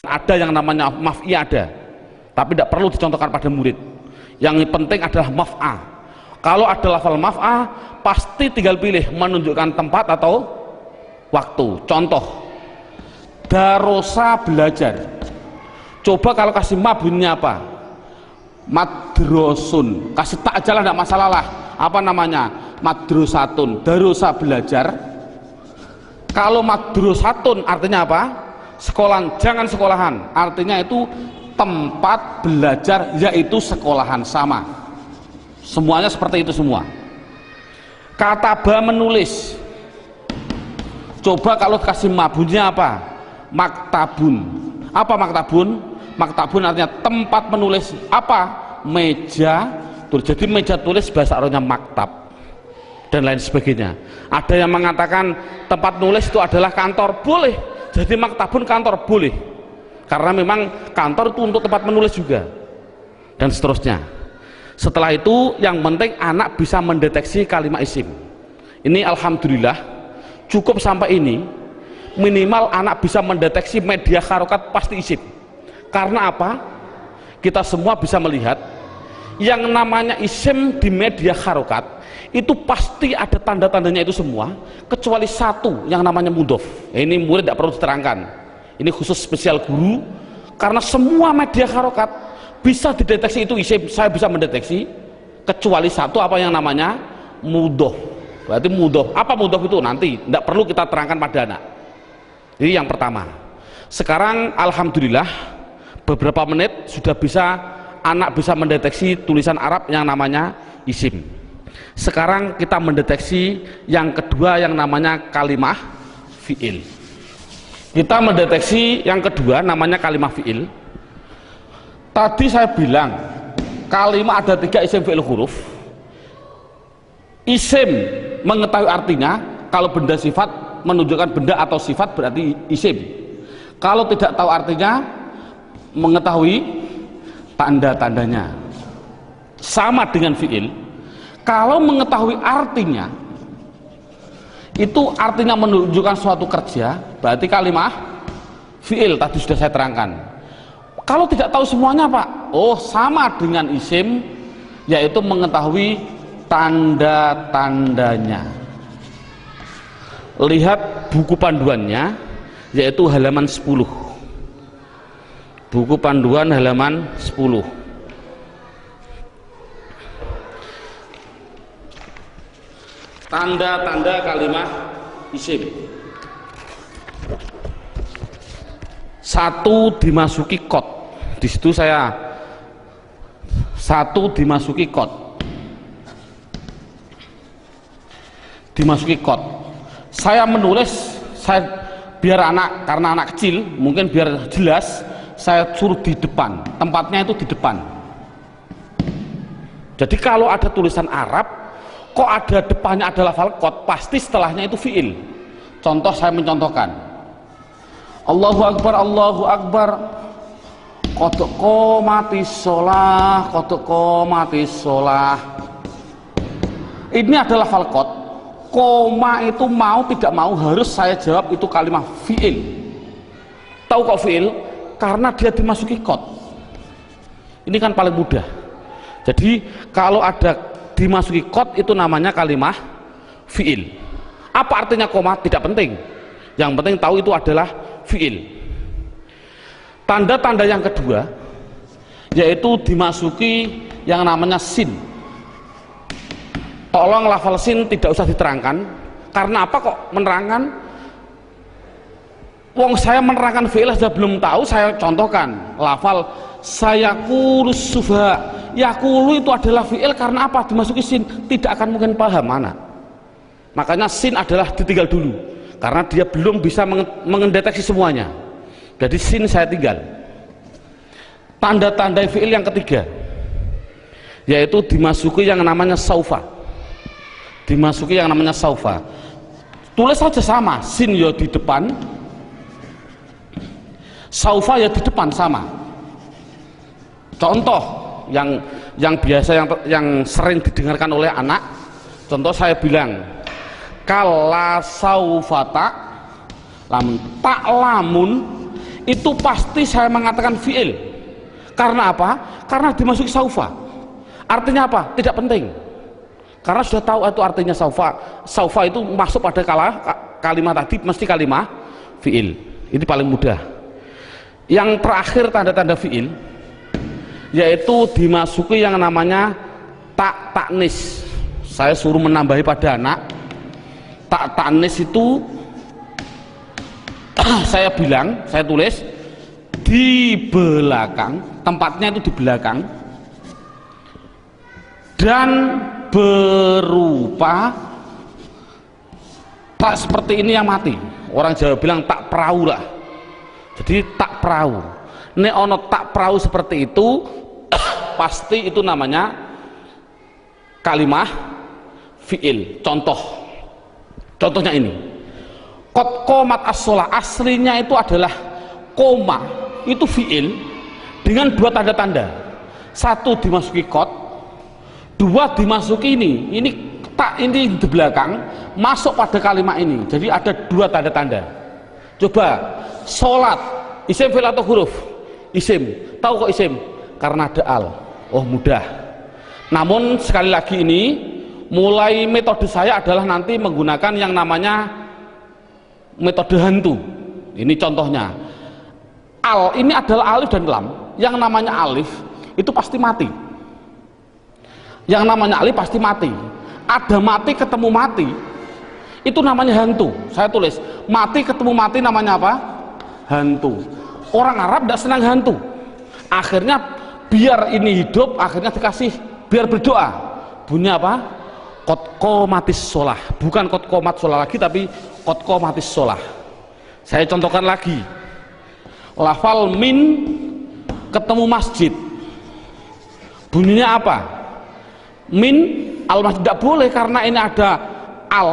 ada yang namanya maf'i ada, tapi tidak perlu dicontohkan pada murid. Yang penting adalah maf'a. Kalau ada lafal maf'a, pasti tinggal pilih menunjukkan tempat atau waktu. Contoh, darosa belajar. Coba kalau kasih ma bunyinya apa? Madrosun. Kasih tak aja lah, tidak masalah lah. Apa namanya? Madrosatun. Darosa belajar. Kalau madrosatun artinya apa? Sekolahan, jangan sekolahan. Artinya itu tempat belajar, yaitu sekolahan, sama. Semuanya seperti itu semua. Kataba menulis. Coba kalau kasih ma bunyinya apa? Maktabun. Apa maktabun? Maktabun artinya tempat menulis. Apa? Meja tulis. Jadi meja tulis bahasa Arabnya maktab dan lain sebagainya. Ada yang mengatakan tempat nulis itu adalah kantor, boleh. Jadi maktabun kantor, boleh, karena memang kantor itu untuk tempat menulis juga, dan seterusnya. Setelah itu yang penting anak bisa mendeteksi kalimat isim. Ini alhamdulillah cukup sampai ini. Minimal anak bisa mendeteksi media harokat pasti isim. Karena apa? Kita semua bisa melihat yang namanya isim di media harokat itu pasti ada tanda-tandanya itu semua, kecuali satu yang namanya mudhof. Ini murid tidak perlu diterangkan, ini khusus spesial guru, karena semua media harokat bisa dideteksi itu isim. Saya bisa mendeteksi kecuali satu, apa yang namanya mudhof. Berarti mudhof, apa mudhof itu nanti tidak perlu kita terangkan pada anak. Ini yang pertama. Sekarang alhamdulillah beberapa menit sudah bisa anak bisa mendeteksi tulisan Arab yang namanya isim. Sekarang kita mendeteksi yang kedua yang namanya kalimah fi'il. Kita mendeteksi yang kedua namanya kalimah fi'il. Tadi saya bilang kalimah ada 3 isim fi'il huruf. Isim mengetahui artinya, kalau benda sifat menunjukkan benda atau sifat berarti isim. Kalau tidak tahu artinya, mengetahui tanda-tandanya. Sama dengan fi'il. Kalau mengetahui artinya, itu artinya menunjukkan suatu kerja, berarti kalimah fi'il. Tadi sudah saya terangkan. Kalau tidak tahu semuanya Pak, oh sama dengan isim, yaitu mengetahui tanda-tandanya. Lihat buku panduannya, yaitu halaman 10. Buku panduan halaman 10. Tanda-tanda kalimah isim. 1 dimasuki kot. Di situ saya 1 dimasuki kot. Dimasuki kot. Saya menulis, biar anak, karena anak kecil mungkin biar jelas, saya suruh di depan. Tempatnya itu di depan. Jadi kalau ada tulisan Arab kok ada depannya ada lafal kot, pasti setelahnya itu fi'il. Contoh, saya mencontohkan Allahu Akbar, Allahu Akbar, qad qomatis sholah, qad qomatis sholah. Ini adalah lafal kot. Koma itu mau tidak mau harus saya jawab itu kalimat fi'il. Tahu kok fi'il? Karena dia dimasuki kot. Ini kan paling mudah. Jadi kalau ada dimasuki kot itu namanya kalimah fi'il. Apa artinya koma? Tidak penting. Yang penting tahu itu adalah fi'il. Tanda-tanda yang kedua yaitu dimasuki yang namanya sin. Tolong lafal sin tidak usah diterangkan. Karena apa kok menerangkan? Wong saya menerangkan fi'il saja belum tahu, saya contohkan lafal sayaqulu sufaha. Yaqulu itu adalah fi'il, karena apa? Dimasuki sin, tidak akan mungkin paham anak. Makanya sin adalah ditinggal dulu, karena dia belum bisa mendeteksi semuanya. Jadi sin saya tinggal. Tanda-tanda fi'il yang ketiga yaitu dimasuki yang namanya saufa. Dimasuki yang namanya saufa. Tulis saja sama, sin ya di depan, saufa ya di depan, sama. Contoh yang biasa yang sering didengarkan oleh anak, contoh saya bilang kala saufata lamun, tak lamun itu pasti saya mengatakan fi'il. Karena apa? Karena dimasuki saufa. Artinya apa? Tidak penting. Karena sudah tahu itu artinya saufa. Saufa itu masuk pada kalimat tadi mesti kalimat fi'il. Ini paling mudah. Yang terakhir tanda-tanda fi'il yaitu dimasuki yang namanya taknis. Saya suruh menambahi pada anak. Taknis itu saya bilang, saya tulis di belakang, tempatnya itu di belakang, dan berupa tak seperti ini yang mati. Orang Jawa bilang tak perahu lah. Jadi tak perahu. Nek ono tak perahu seperti itu pasti itu namanya kalimah fi'il. Contohnya ini. Qad qomat as-shalah, aslinya itu adalah koma, itu fi'il dengan dua tanda-tanda. Satu dimasuki qad, dua dimasuki ini tak, ini di belakang masuk pada kalimat ini. Jadi ada dua tanda-tanda. Coba sholat, isim fi'il atau huruf? Isim. Tahu kok isim? Karena ada al. Oh mudah. Namun sekali lagi ini mulai metode saya adalah nanti menggunakan yang namanya metode hantu. Ini contohnya. Al ini adalah alif dan lam. Yang namanya alif itu pasti mati. Yang namanya alif pasti mati. Ada mati ketemu mati, itu namanya hantu. Saya tulis mati ketemu mati namanya apa? Hantu. Orang Arab tidak senang hantu. Akhirnya biar ini hidup, akhirnya dikasih biar berdoa. Bunyinya apa? Qad qomatis shalah. Bukan qad qomat shalah lagi, tapi qad qomatis shalah. Saya contohkan lagi. Lafal min ketemu masjid. Bunyinya apa? Min al masjid tidak boleh karena ini ada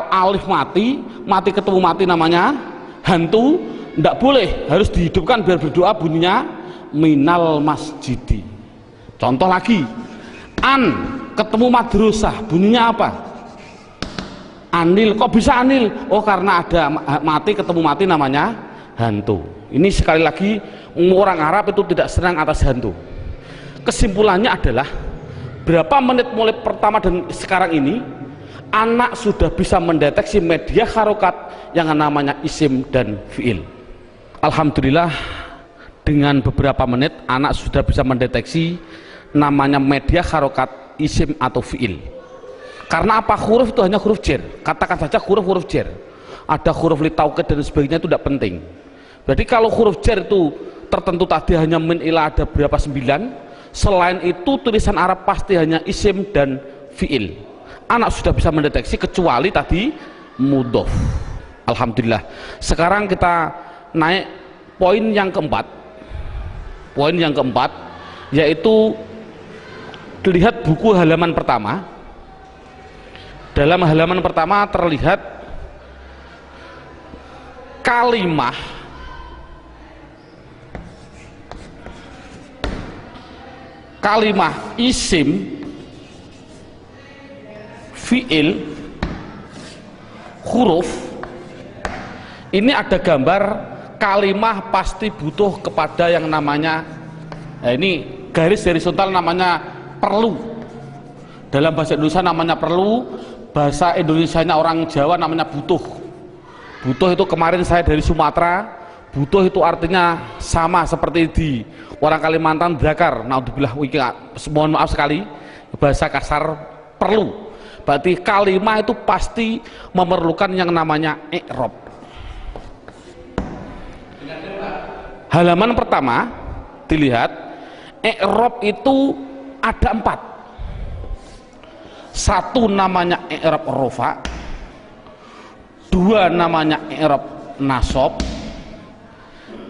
alif mati ketemu mati namanya hantu. Tidak boleh, harus dihidupkan biar berdoa. Bunyinya minal masjidi. Contoh lagi, an ketemu madrasah, bunyinya apa? Anil. Kok bisa anil? Oh karena ada mati ketemu mati namanya hantu. Ini sekali lagi orang Arab itu tidak senang atas hantu. Kesimpulannya adalah berapa menit mulai pertama dan sekarang ini anak sudah bisa mendeteksi media harokat yang namanya isim dan fi'il. Alhamdulillah dengan beberapa menit anak sudah bisa mendeteksi namanya media harokat isim atau fi'il. Karena apa? Huruf itu hanya huruf jar. Katakan saja huruf jar. Ada huruf li taukid dan sebagainya, itu tidak penting. Berarti kalau huruf jar itu tertentu tadi hanya min ila ada berapa 9, selain itu tulisan Arab pasti hanya isim dan fi'il. Anak sudah bisa mendeteksi kecuali tadi mudhof. Alhamdulillah. Sekarang kita naik poin yang keempat. Poin yang keempat yaitu lihat buku halaman pertama. Dalam halaman pertama terlihat kalimah isim, fi'il, huruf. Ini ada gambar kalimah pasti butuh kepada yang namanya, nah ini garis horizontal namanya perlu. Dalam bahasa Indonesia namanya perlu, bahasa Indonesianya orang Jawa namanya butuh. Butuh itu kemarin saya dari Sumatera, butuh itu artinya sama seperti di orang Kalimantan dakar. Naudzubillah, mohon maaf sekali bahasa kasar perlu. Berarti kalimah itu pasti memerlukan yang namanya i'rab. Halaman pertama dilihat, i'rab itu ada 4. Satu namanya i'rab rofa, 2 namanya i'rab nasab,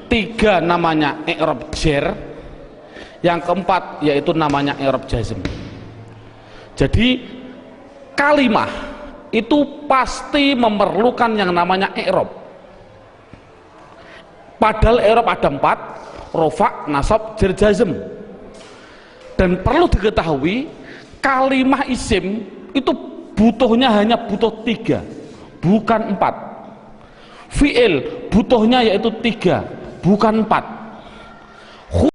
3 namanya i'rab jar, yang keempat yaitu namanya i'rab jazm. Jadi kalimah itu pasti memerlukan yang namanya i'rab. Padahal i'rab ada 4, rofa, nasab, jar, jazm. Dan perlu diketahui kalimah isim itu butuhnya hanya butuh 3, bukan 4. Fi'il butuhnya yaitu 3, bukan 4.